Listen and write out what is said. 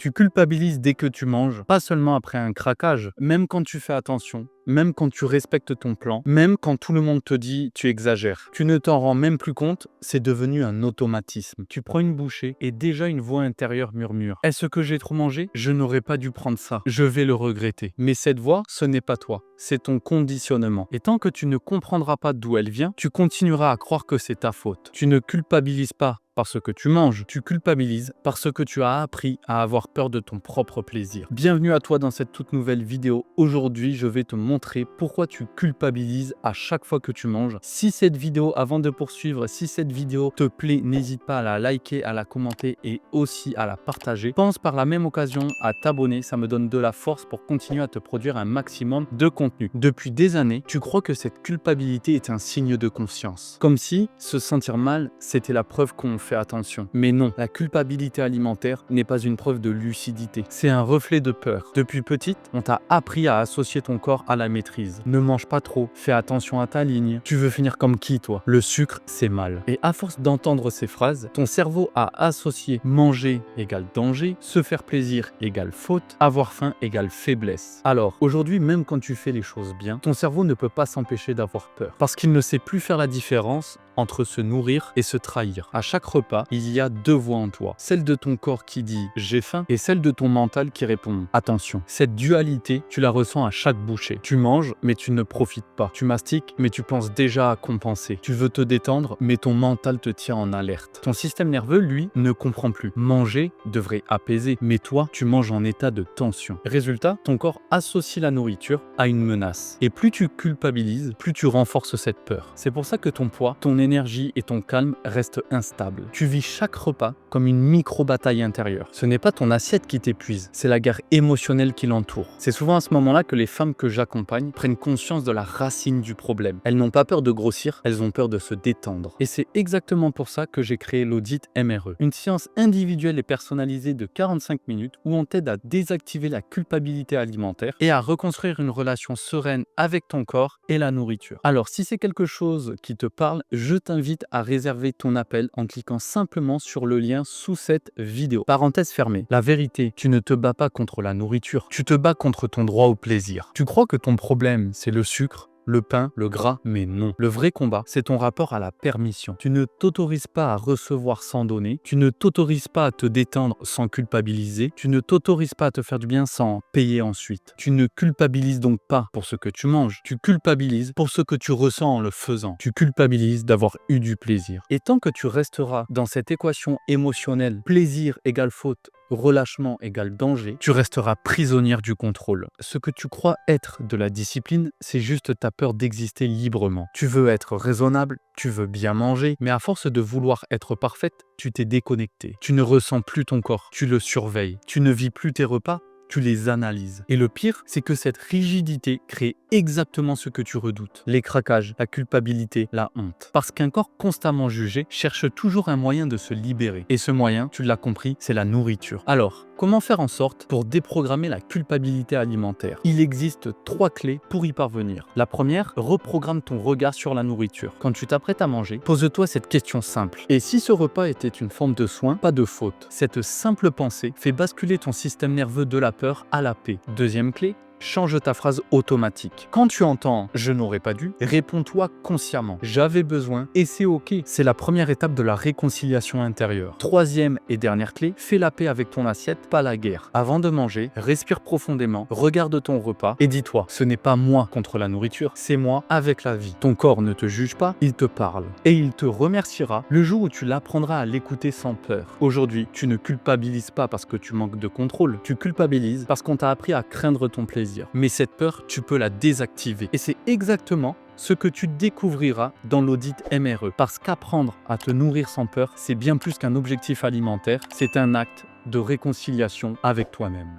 Tu culpabilises dès que tu manges, pas seulement après un craquage, même quand tu fais attention, même quand tu respectes ton plan, même quand tout le monde te dit tu exagères. Tu ne t'en rends même plus compte, c'est devenu un automatisme. Tu prends une bouchée et déjà une voix intérieure murmure. Est-ce que j'ai trop mangé? Je n'aurais pas dû prendre ça. Je vais le regretter. Mais cette voix, ce n'est pas toi. C'est ton conditionnement. Et tant que tu ne comprendras pas d'où elle vient, tu continueras à croire que c'est ta faute. Tu ne culpabilises pas parce que tu manges, tu culpabilises parce que tu as appris à avoir peur de ton propre plaisir. Bienvenue à toi dans cette toute nouvelle vidéo. Aujourd'hui, je vais te montrer pourquoi tu culpabilises à chaque fois que tu manges. Si cette vidéo, avant de poursuivre, si cette vidéo te plaît, n'hésite pas à la liker, à la commenter et aussi à la partager. Pense par la même occasion à t'abonner, ça me donne de la force pour continuer à te produire un maximum de contenu. Depuis des années, tu crois que cette culpabilité est un signe de conscience. Comme si se sentir mal, c'était la preuve qu'on fait attention. Mais non, la culpabilité alimentaire n'est pas une preuve de lucidité. C'est un reflet de peur. Depuis petite, on t'a appris à associer ton corps à la maîtrise. Ne mange pas trop, fais attention à ta ligne. Tu veux finir comme qui, toi? Le sucre, c'est mal. Et à force d'entendre ces phrases, ton cerveau a associé manger égale danger, se faire plaisir égale faute, avoir faim égale faiblesse. Alors, aujourd'hui, même quand tu fais les choses bien, ton cerveau ne peut pas s'empêcher d'avoir peur. Parce qu'il ne sait plus faire la différence entre se nourrir et se trahir. À chaque repas, il y a deux voix en toi. Celle de ton corps qui dit « j'ai faim » et celle de ton mental qui répond « attention ». Cette dualité, tu la ressens à chaque bouchée. Tu manges, mais tu ne profites pas. Tu mastiques, mais tu penses déjà à compenser. Tu veux te détendre, mais ton mental te tient en alerte. Ton système nerveux, lui, ne comprend plus. Manger devrait apaiser, mais toi, tu manges en état de tension. Résultat, ton corps associe la nourriture à une menace. Et plus tu culpabilises, plus tu renforces cette peur. C'est pour ça que ton poids, ton énergie et ton calme restent instables. Tu vis chaque repas comme une micro-bataille intérieure. Ce n'est pas ton assiette qui t'épuise, c'est la guerre émotionnelle qui l'entoure. C'est souvent à ce moment-là que les femmes que j'accompagne prennent conscience de la racine du problème. Elles n'ont pas peur de grossir, elles ont peur de se détendre. Et c'est exactement pour ça que j'ai créé l'audit MRE, une séance individuelle et personnalisée de 45 minutes où on t'aide à désactiver la culpabilité alimentaire et à reconstruire une relation sereine avec ton corps et la nourriture. Alors, si c'est quelque chose qui te parle, je t'invite à réserver ton appel en cliquant simplement sur le lien sous cette vidéo. Parenthèse fermée. La vérité, tu ne te bats pas contre la nourriture, tu te bats contre ton droit au plaisir. Tu crois que ton problème, c'est le sucre, le pain, le gras, mais non. Le vrai combat, c'est ton rapport à la permission. Tu ne t'autorises pas à recevoir sans donner, tu ne t'autorises pas à te détendre sans culpabiliser, tu ne t'autorises pas à te faire du bien sans payer ensuite. Tu ne culpabilises donc pas pour ce que tu manges, tu culpabilises pour ce que tu ressens en le faisant. Tu culpabilises d'avoir eu du plaisir. Et tant que tu resteras dans cette équation émotionnelle, plaisir égale faute, relâchement égale danger, tu resteras prisonnière du contrôle. Ce que tu crois être de la discipline, c'est juste ta peur d'exister librement. Tu veux être raisonnable, tu veux bien manger, mais à force de vouloir être parfaite, tu t'es déconnecté. Tu ne ressens plus ton corps, tu le surveilles. Tu ne vis plus tes repas, tu les analyses. Et le pire, c'est que cette rigidité crée exactement ce que tu redoutes. Les craquages, la culpabilité, la honte. Parce qu'un corps constamment jugé cherche toujours un moyen de se libérer. Et ce moyen, tu l'as compris, c'est la nourriture. Alors, comment faire en sorte pour déprogrammer la culpabilité alimentaire? Il existe 3 clés pour y parvenir. La première, reprogramme ton regard sur la nourriture. Quand tu t'apprêtes à manger, pose-toi cette question simple. Et si ce repas était une forme de soin, pas de faute? Cette simple pensée fait basculer ton système nerveux de la peur à la paix. Deuxième clé, change ta phrase automatique. Quand tu entends « je n'aurais pas dû », réponds-toi consciemment « j'avais besoin » et c'est ok. C'est la première étape de la réconciliation intérieure. Troisième et dernière clé, fais la paix avec ton assiette, pas la guerre. Avant de manger, respire profondément, regarde ton repas et dis-toi « ce n'est pas moi contre la nourriture, c'est moi avec la vie ». Ton corps ne te juge pas, il te parle. Et il te remerciera le jour où tu l'apprendras à l'écouter sans peur. Aujourd'hui, tu ne culpabilises pas parce que tu manques de contrôle, tu culpabilises parce qu'on t'a appris à craindre ton plaisir. Mais cette peur, tu peux la désactiver. Et c'est exactement ce que tu découvriras dans l'audit MRE. Parce qu'apprendre à te nourrir sans peur, c'est bien plus qu'un objectif alimentaire, c'est un acte de réconciliation avec toi-même.